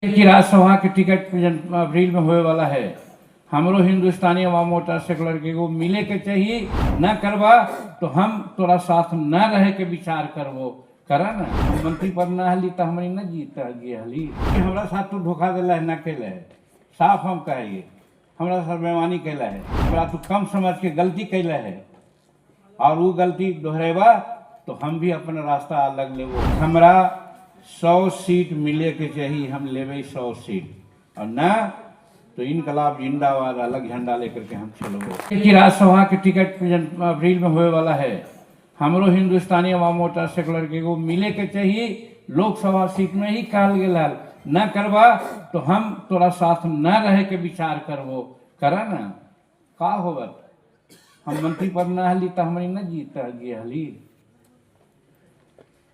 कि राज्यसभा के टिकट अप्रैल में होए वाला है। हमरो हिंदुस्तानी अवाम मोर्चा सेकुलर के वो मिले के चाहिए, न करवा तो हम तोरा साथ न रहे के विचार करबो करा ना। मंत्री पर न हली तो हमारी न जीत गए हली। हमारा साथ तू धोखा दिला है, न कैला है, साफ हम कहिए हमारा साथ बेईमानी कैला है, हमरा तू कम समझ के गलती कैला है और वो गलती दोहरेबा तो हम भी अपना रास्ता अलग लेबो। हमरा 100 सीट मिले के चाहिए, हम लेवे 100 सीट और ना तो इनकलाब जिंदाबाद अलग झंडा लेकर के हम चलोगे। कि राज्यसभा के टिकट अप्रैल में होए वाला है। हमरो हिंदुस्तानी अवाम मोर्चा सेकुलर के वो मिले के चाहिए, लोकसभा सीट में ही कहल गेल न करवा तो हम तोरा साथ न रहे के विचार करबो करा ना। का होगा हम मंत्री पर न हली तो हमारी न जीत गए हली।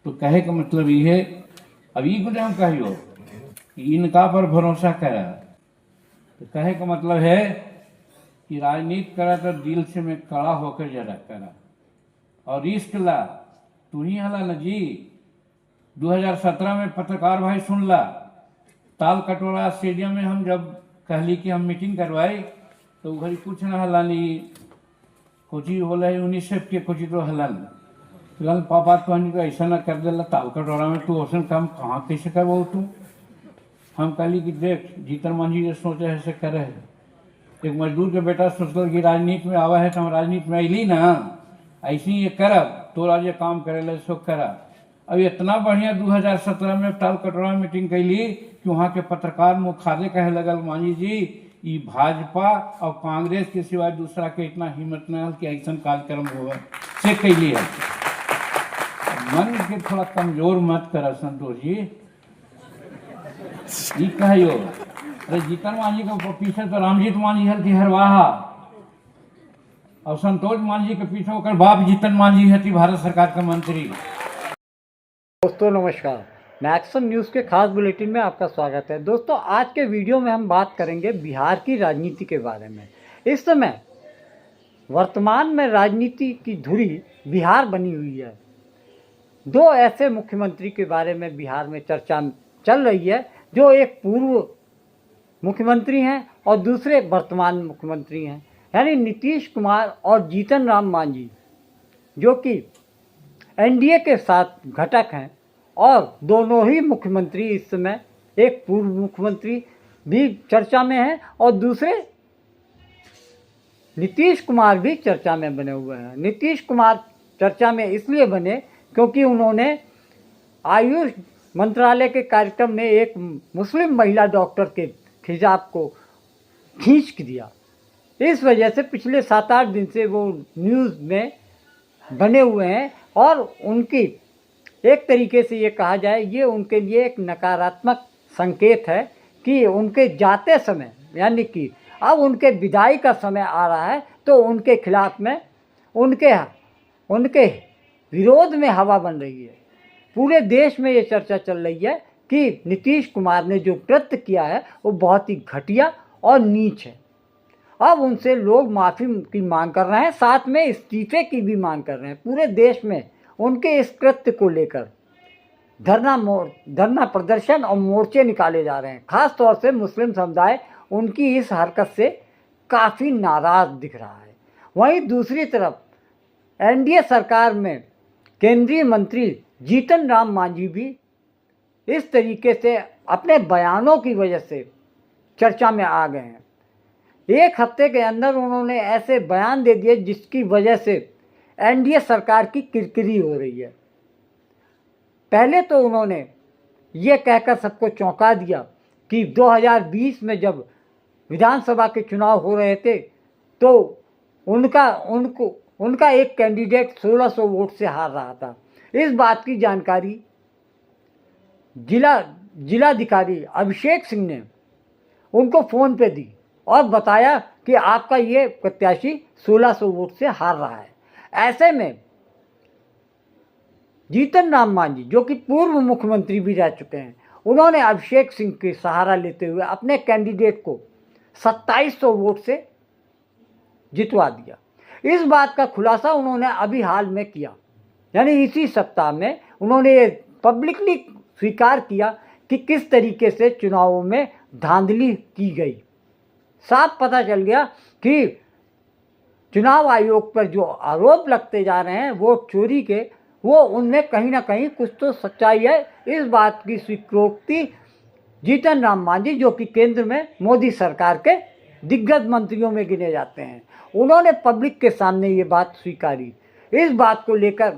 तो कहे का मतलब ये है, अब ये कुछ हम कहियो कि इनका पर भरोसा करा, तो कहे का मतलब है कि राजनीति करा तो दिल से में कड़ा होकर जरा करा और रिस्क ला। तू ही हला न जी 2017 में पत्रकार भाई सुन ला, ताल कटोरा स्टेडियम में हम जब कहली कि हम मीटिंग करवाई तो घड़ी कुछ न हलानी, कोची बोला है यूनिसेफ के कोची तो हलन फिलहाल पापा तो ऐसा न कर देला ताल कटोरा में तू औसन काम कहाँ कैसे करबो तू। हम कहली कि देख जीतन मांझी जो सोचे है से करे है। एक मजदूर के बेटा सोचल कि राजनीति में आवा है तो हम राजनीति में अली ना, ऐसे ही ये करब तोरा जो काम करे सो करब। अब इतना बढ़िया 2017 में ताल कटोरा में मीटिंग कैली कि वहाँ के पत्रकार मुखादे कहे लगल मांझी जी ये भाजपा और कांग्रेस के सिवाय दूसरा के इतना हिम्मत न कि ऐसा कार्यक्रम होगा से कैली है। मन के थोड़ा कमजोर मत कर संतोष जी, ये कहियो अरे जीतन मांझी के पीछे तो रामजीत मांझी हल थी हरवाहा और संतोष मांझी के पीछे होकर बाप जीतन मांझी है थी भारत सरकार का मंत्री। दोस्तों नमस्कार, मैं एक्शन न्यूज़ के खास बुलेटिन में आपका स्वागत है। दोस्तों आज के वीडियो में हम बात करेंगे बिहार की राजनीति के बारे में। इस समय वर्तमान में राजनीति की धुरी बिहार बनी हुई है। दो ऐसे मुख्यमंत्री के बारे में बिहार में चर्चा चल रही है, जो एक पूर्व मुख्यमंत्री हैं और दूसरे वर्तमान मुख्यमंत्री हैं, यानी नीतीश कुमार और जीतन राम मांझी, जो कि एनडीए के साथ घटक हैं। और दोनों ही मुख्यमंत्री इस समय, एक पूर्व मुख्यमंत्री भी चर्चा में हैं और दूसरे नीतीश कुमार भी चर्चा में बने हुए हैं। नीतीश कुमार चर्चा में इसलिए बने क्योंकि उन्होंने आयुष मंत्रालय के कार्यक्रम में एक मुस्लिम महिला डॉक्टर के खिजाब को खींच दिया। इस वजह से पिछले 7-8 दिन से वो न्यूज़ में बने हुए हैं और उनकी एक तरीके से ये कहा जाए, ये उनके लिए एक नकारात्मक संकेत है कि उनके जाते समय, यानी कि अब उनके विदाई का समय आ रहा है, तो उनके खिलाफ में उनके विरोध में हवा बन रही है। पूरे देश में ये चर्चा चल रही है कि नीतीश कुमार ने जो कृत्य किया है वो बहुत ही घटिया और नीच है। अब उनसे लोग माफ़ी की मांग कर रहे हैं, साथ में इस्तीफे की भी मांग कर रहे हैं। पूरे देश में उनके इस कृत्य को लेकर धरना प्रदर्शन और मोर्चे निकाले जा रहे हैं। ख़ास तौर से मुस्लिम समुदाय उनकी इस हरकत से काफ़ी नाराज़ दिख रहा है। वहीं दूसरी तरफ एनडीए सरकार में केंद्रीय मंत्री जीतन राम मांझी भी इस तरीके से अपने बयानों की वजह से चर्चा में आ गए हैं। एक हफ्ते के अंदर उन्होंने ऐसे बयान दे दिए जिसकी वजह से एनडीए सरकार की किरकिरी हो रही है। पहले तो उन्होंने ये कहकर सबको चौंका दिया कि 2020 में जब विधानसभा के चुनाव हो रहे थे तो उनका एक कैंडिडेट 1600 वोट से हार रहा था। इस बात की जानकारी जिलाधिकारी अभिषेक सिंह ने उनको फ़ोन पे दी और बताया कि आपका ये प्रत्याशी 1600 वोट से हार रहा है। ऐसे में जीतन राम मांझी, जो कि पूर्व मुख्यमंत्री भी रह चुके हैं, उन्होंने अभिषेक सिंह के सहारा लेते हुए अपने कैंडिडेट को 2700 वोट से जितवा दिया। इस बात का खुलासा उन्होंने अभी हाल में किया, यानी इसी सप्ताह में उन्होंने ये पब्लिकली स्वीकार किया कि किस तरीके से चुनावों में धांधली की गई। साफ पता चल गया कि चुनाव आयोग पर जो आरोप लगते जा रहे हैं वोट चोरी के, वो उनमें कहीं ना कहीं कुछ तो सच्चाई है। इस बात की स्वीकृति जीतन राम मांझी, जो कि केंद्र में मोदी सरकार के दिग्गज मंत्रियों में गिने जाते हैं, उन्होंने पब्लिक के सामने ये बात स्वीकारी। इस बात को लेकर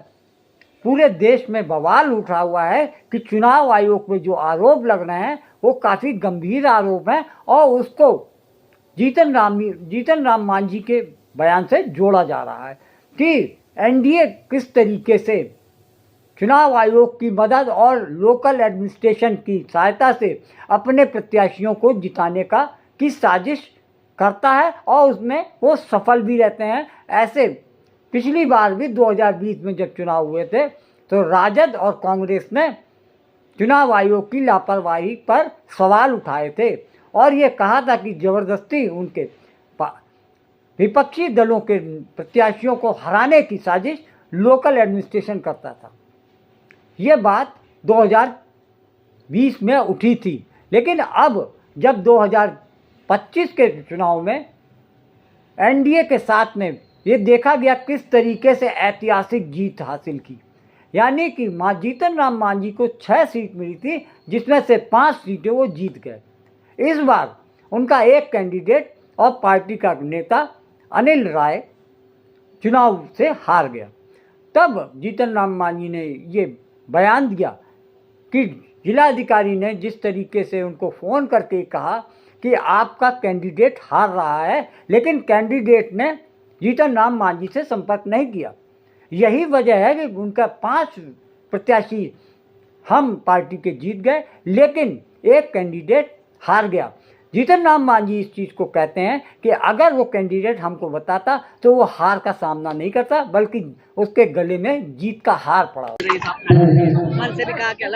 पूरे देश में बवाल उठा हुआ है कि चुनाव आयोग में जो आरोप लग रहे हैं वो काफ़ी गंभीर आरोप हैं और उसको जीतन राम मांझी के बयान से जोड़ा जा रहा है कि एनडीए किस तरीके से चुनाव आयोग की मदद और लोकल एडमिनिस्ट्रेशन की सहायता से अपने प्रत्याशियों को जिताने की साजिश करता है और उसमें वो सफल भी रहते हैं। ऐसे पिछली बार भी 2020 में जब चुनाव हुए थे तो राजद और कांग्रेस ने चुनाव आयोग की लापरवाही पर सवाल उठाए थे और ये कहा था कि ज़बरदस्ती उनके विपक्षी दलों के प्रत्याशियों को हराने की साजिश लोकल एडमिनिस्ट्रेशन करता था। ये बात 2020 में उठी थी, लेकिन अब जब 2025 के चुनाव में एनडीए के साथ में ये देखा गया किस तरीके से ऐतिहासिक जीत हासिल की, यानी कि जीतन राम मांझी को 6 सीट मिली थी जिसमें से 5 सीटें वो जीत गए। इस बार उनका एक कैंडिडेट और पार्टी का नेता अनिल राय चुनाव से हार गया। तब जीतन राम मांझी ने ये बयान दिया कि जिलाधिकारी ने जिस तरीके से उनको फ़ोन करके कहा कि आपका कैंडिडेट हार रहा है, लेकिन कैंडिडेट ने जीतन राम मांझी से संपर्क नहीं किया। यही वजह है कि उनका 5 प्रत्याशी हम पार्टी के जीत गए, लेकिन एक कैंडिडेट हार गया। जीतन राम मांझी इस चीज़ को कहते हैं कि अगर वो कैंडिडेट हमको बताता तो वो हार का सामना नहीं करता, बल्कि उसके गले में जीत का हार पड़ा।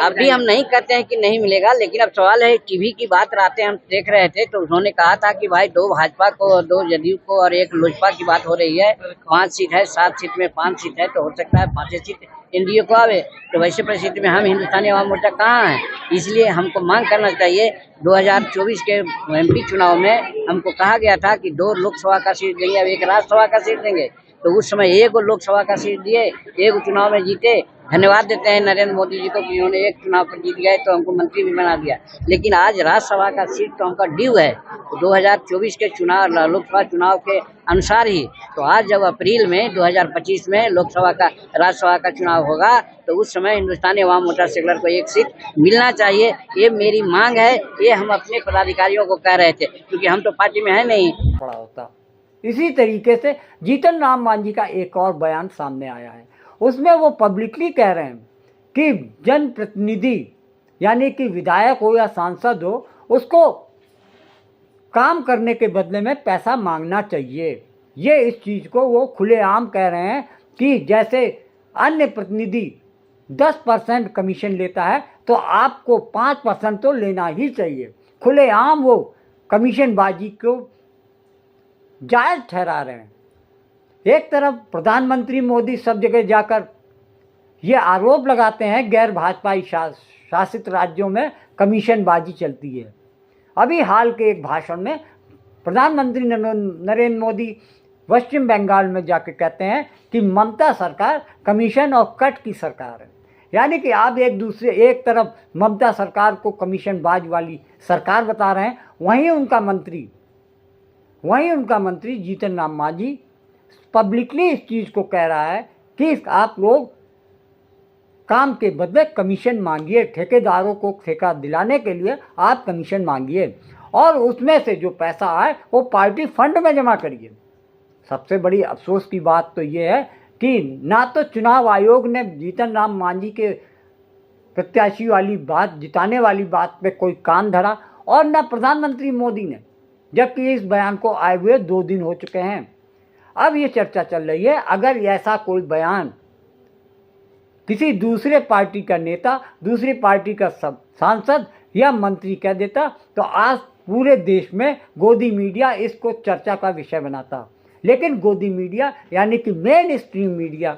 अभी हम नहीं कहते हैं कि नहीं मिलेगा, लेकिन अब सवाल है टीवी की बात रातें हम देख रहे थे तो उन्होंने कहा था कि भाई 2 भाजपा को और 2 जदयू को और 1 लोजपा की बात हो रही है। 5 सीट है, 7 सीट में 5 सीट है तो हो सकता है 5 सीट एनडीए को आवे। तो वैसे परिस्थिति में हम हिंदुस्तानी अवाम मोर्चा कहाँ है, इसलिए हमको मांग करना चाहिए। 2024 के एमपी चुनाव में हमको कहा गया था कि 2 लोकसभा का सीट देंगे, अब 1 राज्यसभा का सीट देंगे, तो उस समय 1 लोकसभा का सीट दिए, 1 चुनाव में जीते। धन्यवाद देते हैं नरेंद्र मोदी जी को कि उन्होंने 1 चुनाव पर जीत गए तो हमको मंत्री भी बना दिया। लेकिन आज राज्यसभा का सीट तो हमका ड्यू है, तो 2024 के चुनाव लोकसभा चुनाव के अनुसार ही, तो आज जब अप्रैल में 2025 में लोकसभा का राज्यसभा का चुनाव होगा तो उस समय हिंदुस्तानी अवाम मोर्चा सेकुलर को 1 सीट मिलना चाहिए। ये मेरी मांग है, ये हम अपने पदाधिकारियों को कह रहे थे क्योंकि हम तो पार्टी में है नहीं। पड़ा होता। इसी तरीके से जीतन राम मांझी का एक और बयान सामने आया है, उसमें वो पब्लिकली कह रहे हैं कि जनप्रतिनिधि यानी कि विधायक हो या सांसद हो, उसको काम करने के बदले में पैसा मांगना चाहिए। ये इस चीज़ को वो खुलेआम कह रहे हैं कि जैसे अन्य प्रतिनिधि 10% कमीशन लेता है तो आपको 5% तो लेना ही चाहिए। खुलेआम वो कमीशनबाजी को जायज़ ठहरा रहे हैं। एक तरफ प्रधानमंत्री मोदी सब जगह जाकर ये आरोप लगाते हैं गैर भाजपाई शासित राज्यों में कमीशनबाजी चलती है। अभी हाल के एक भाषण में प्रधानमंत्री नरेंद्र मोदी पश्चिम बंगाल में जाकर कहते हैं कि ममता सरकार कमीशन और कट की सरकार है, यानी कि आप एक तरफ ममता सरकार को कमीशनबाज वाली सरकार बता रहे हैं, वहीं उनका मंत्री जीतन राम मांझी पब्लिकली इस चीज़ को कह रहा है कि आप लोग काम के बदले कमीशन मांगिए, ठेकेदारों को ठेका दिलाने के लिए आप कमीशन मांगिए और उसमें से जो पैसा आए वो पार्टी फंड में जमा करिए। सबसे बड़ी अफसोस की बात तो ये है कि ना तो चुनाव आयोग ने जीतन राम मांझी के प्रत्याशी वाली बात, जिताने वाली बात पे कोई कान धरा और ना प्रधानमंत्री मोदी ने, जबकि इस बयान को आए हुए 2 दिन हो चुके हैं। अब ये चर्चा चल रही है अगर ऐसा कोई बयान किसी दूसरे पार्टी का नेता, दूसरी पार्टी का सांसद या मंत्री कह देता तो आज पूरे देश में गोदी मीडिया इसको चर्चा का विषय बनाता। लेकिन गोदी मीडिया यानी कि मेन स्ट्रीम मीडिया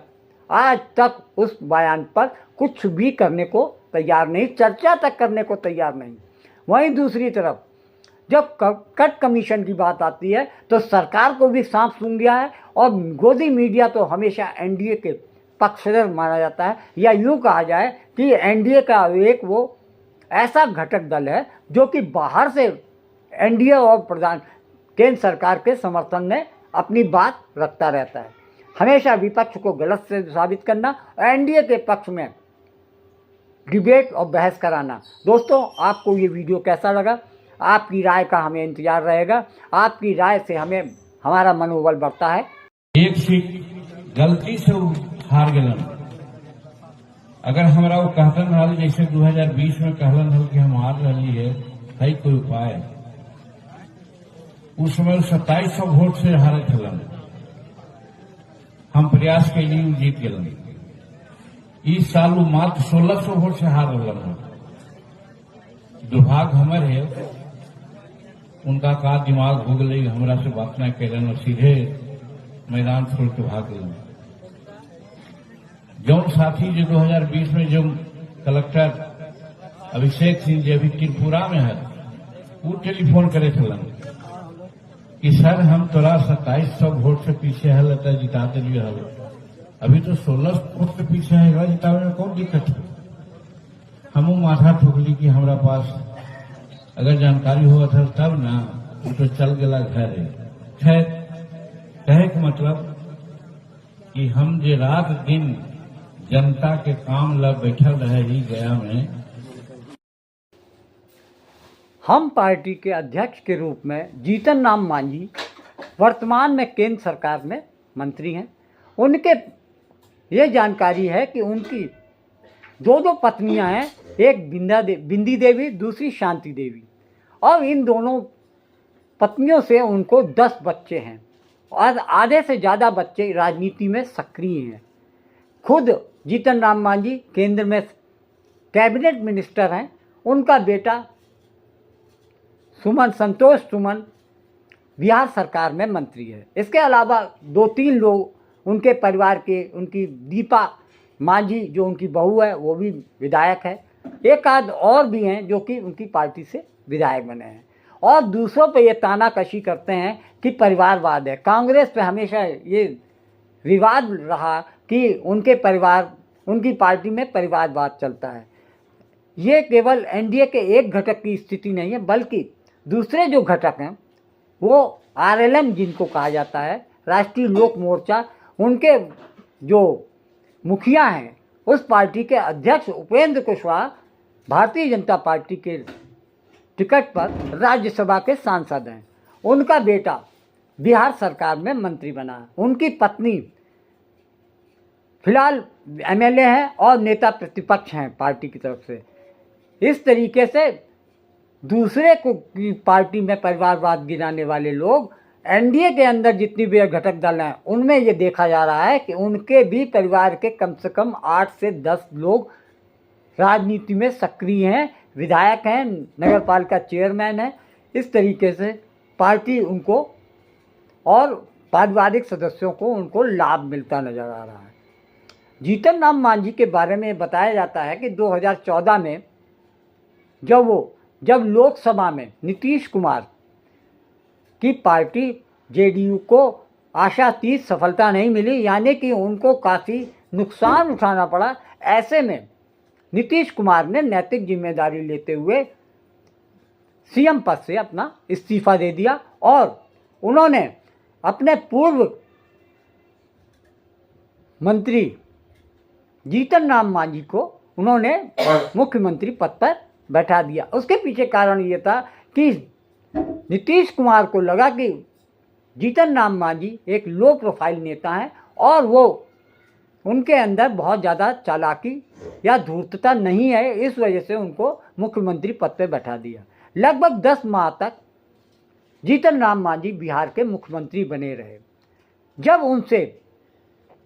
आज तक उस बयान पर कुछ भी करने को तैयार नहीं, चर्चा तक करने को तैयार नहीं। वहीं दूसरी तरफ जब कट कमीशन की बात आती है तो सरकार को भी सांप सूंघ गया है और गोदी मीडिया तो हमेशा एनडीए के पक्षधर माना जाता है, या यूँ कहा जाए कि एनडीए का एक वो ऐसा घटक दल है जो कि बाहर से एनडीए और केंद्र सरकार के समर्थन में अपनी बात रखता रहता है, हमेशा विपक्ष को गलत से साबित करना, एनडीए के पक्ष में डिबेट और बहस कराना। दोस्तों, आपको ये वीडियो कैसा लगा? आपकी राय का हमें इंतजार रहेगा। आपकी राय से हमें हमारा मनोबल बढ़ता है। एक सीट गलती से हार गलन, अगर हमारा वो कहतन हल जैसे 2020 में कहलन हल कि हम हार रही है कोई उपाय, उस समय 2700 वोट से हारे थलन, हम प्रयास के लिए जीत गलन। इस साल वो मात्र 1600 वोट से हार रहा। दुर्भाग्य हमारे है, उनका का दिमाग हो गई, हमरा से बात न कैलन और सीधे मैदान छोड़ के भाग गए। जौन साथी जो 2020 में जो कलेक्टर अभिषेक सिंह जी अभी त्रिपुरा में है, वो टेलीफोन करे चलन कि सर हम तोरा 2700 वोट से पीछे है, लता जिता दिलिए हल, अभी तो 16 वोट के पीछे है, जितावे में कौन दिक्कत है। हमू माथा ठोकली कि हमारा पास अगर जानकारी हुआ था तब ना, वो तो चल गया घर है। खैर, कहे के मतलब कि हम जे रात दिन जनता के काम ला बैठल रहे ही गया में। हम पार्टी के अध्यक्ष के रूप में जीतन राम मांझी वर्तमान में केंद्र सरकार में मंत्री हैं। उनके ये जानकारी है कि उनकी दो पत्नियां हैं, एक बिंदी देवी, दूसरी शांति देवी, और इन दोनों पत्नियों से उनको 10 बच्चे हैं और आधे से ज़्यादा बच्चे राजनीति में सक्रिय हैं। खुद जीतन राम मांझी केंद्र में कैबिनेट मिनिस्टर हैं। उनका बेटा संतोष सुमन बिहार सरकार में मंत्री है। इसके अलावा 2-3 लोग उनके परिवार के, उनकी दीपा मांझी जो उनकी बहू है वो भी विधायक है। एक आध और भी हैं जो कि उनकी पार्टी से विधायक बने हैं और दूसरों पे ये तानाकशी करते हैं कि परिवारवाद है। कांग्रेस पे हमेशा ये विवाद रहा कि उनकी पार्टी में परिवारवाद चलता है। ये केवल एनडीए के एक घटक की स्थिति नहीं है, बल्कि दूसरे जो घटक हैं वो आरएलएम जिनको कहा जाता है, राष्ट्रीय लोक मोर्चा, उनके जो मुखिया हैं, उस पार्टी के अध्यक्ष उपेंद्र कुशवाहा भारतीय जनता पार्टी के टिकट पर राज्यसभा के सांसद हैं। उनका बेटा बिहार सरकार में मंत्री बना है। उनकी पत्नी फिलहाल एमएलए हैं और नेता प्रतिपक्ष हैं पार्टी की तरफ से। इस तरीके से दूसरे को की पार्टी में परिवारवाद गिराने वाले लोग एनडीए के अंदर जितनी भी घटक दल हैं उनमें ये देखा जा रहा है कि उनके भी परिवार के कम से कम 8 से 10 लोग राजनीति में सक्रिय हैं, विधायक हैं, नगर पालिका चेयरमैन हैं। इस तरीके से पार्टी उनको और पारिवारिक सदस्यों को उनको लाभ मिलता नजर आ रहा है। जीतन राम मांझी के बारे में बताया जाता है कि 2014 में जब लोकसभा में नीतीश कुमार की पार्टी जेडीयू को आशातीत सफलता नहीं मिली, यानी कि उनको काफ़ी नुकसान उठाना पड़ा। ऐसे में नीतीश कुमार ने नैतिक जिम्मेदारी लेते हुए सीएम पद से अपना इस्तीफा दे दिया और उन्होंने अपने पूर्व मंत्री जीतन राम मांझी को उन्होंने मुख्यमंत्री पद पर बैठा दिया। उसके पीछे कारण ये था कि नीतीश कुमार को लगा कि जीतन राम मांझी एक लो प्रोफाइल नेता हैं और वो उनके अंदर बहुत ज़्यादा चालाकी या धूर्तता नहीं है, इस वजह से उनको मुख्यमंत्री पद पर बैठा दिया। लगभग 10 माह तक जीतन राम मांझी बिहार के मुख्यमंत्री बने रहे। जब उनसे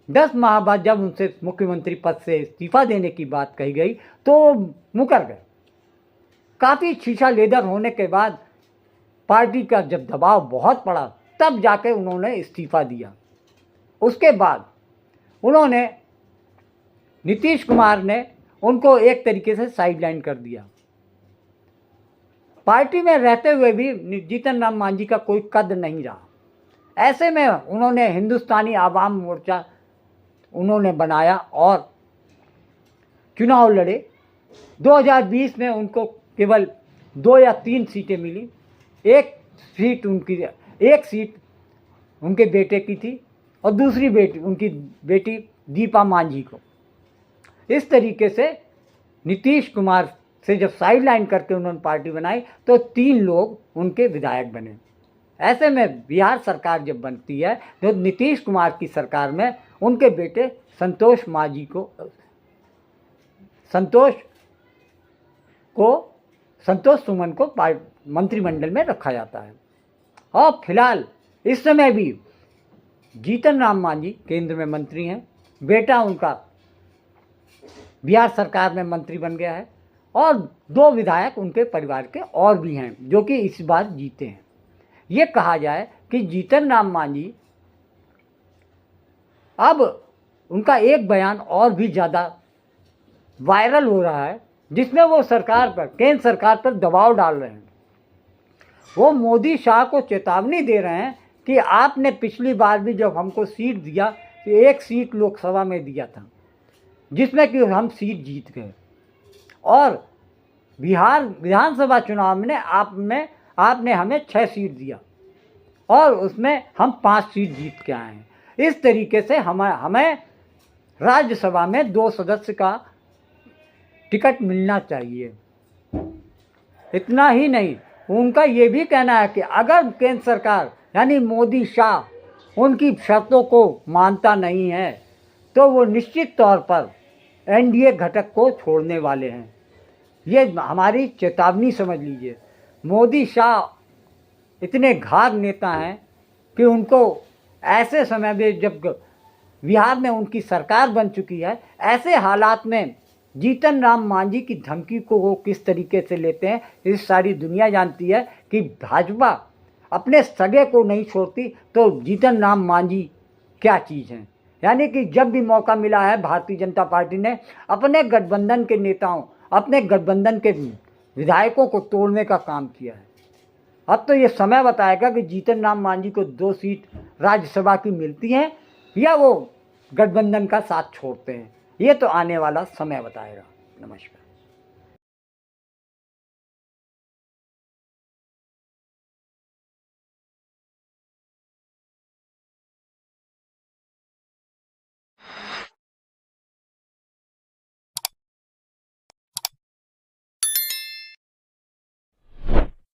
10 माह बाद जब उनसे मुख्यमंत्री पद से इस्तीफा देने की बात कही गई तो मुकर गए। काफ़ी शीशा लेदर होने के बाद पार्टी का जब दबाव बहुत पड़ा तब जाके उन्होंने इस्तीफा दिया। उसके बाद उन्होंने नीतीश कुमार ने उनको एक तरीके से साइडलाइन कर दिया। पार्टी में रहते हुए भी जीतन राम मांझी का कोई कद नहीं रहा। ऐसे में उन्होंने हिंदुस्तानी आवाम मोर्चा उन्होंने बनाया और चुनाव लड़े। 2020 में उनको केवल 2 या 3 सीटें मिली। एक सीट उनके बेटे की थी और दूसरी उनकी बेटी दीपा मांझी को। इस तरीके से नीतीश कुमार से जब साइडलाइन करके उन्होंने पार्टी बनाई तो 3 लोग उनके विधायक बने। ऐसे में बिहार सरकार जब बनती है तो नीतीश कुमार की सरकार में उनके बेटे संतोष सुमन को मंत्रिमंडल में रखा जाता है। और फिलहाल इस समय भी जीतन राम मांझी केंद्र में मंत्री हैं। बेटा उनका बिहार सरकार में मंत्री बन गया है और 2 विधायक उनके परिवार के और भी हैं जो कि इस बार जीते हैं। ये कहा जाए कि जीतन राम मांझी अब उनका एक बयान और भी ज़्यादा वायरल हो रहा है जिसमें वो केंद्र सरकार पर दबाव डाल रहे हैं। वो मोदी शाह को चेतावनी दे रहे हैं कि आपने पिछली बार भी जब हमको सीट दिया तो 1 सीट लोकसभा में दिया था जिसमें कि हम सीट जीत गए, और बिहार विधानसभा चुनाव में आपने हमें 6 सीट दिया और उसमें हम 5 सीट जीत के आए हैं। इस तरीके से हमें राज्यसभा में 2 सदस्य का टिकट मिलना चाहिए। इतना ही नहीं, उनका ये भी कहना है कि अगर केंद्र सरकार यानी मोदी शाह उनकी शर्तों को मानता नहीं है तो वो निश्चित तौर पर एनडीए घटक को छोड़ने वाले हैं। ये हमारी चेतावनी समझ लीजिए। मोदी शाह इतने घात नेता हैं कि उनको ऐसे समय में जब बिहार में उनकी सरकार बन चुकी है, ऐसे हालात में जीतन राम मांझी की धमकी को वो किस तरीके से लेते हैं इस सारी दुनिया जानती है कि भाजपा अपने सगे को नहीं छोड़ती तो जीतन राम मांझी क्या चीज़ है। यानी कि जब भी मौका मिला है भारतीय जनता पार्टी ने अपने गठबंधन के नेताओं, अपने गठबंधन के विधायकों को तोड़ने का काम किया है। अब तो ये समय बताएगा कि जीतन राम मांझी को 2 सीट राज्यसभा की मिलती हैं या वो गठबंधन का साथ छोड़ते हैं। ये तो आने वाला समय बताएगा। नमस्कार।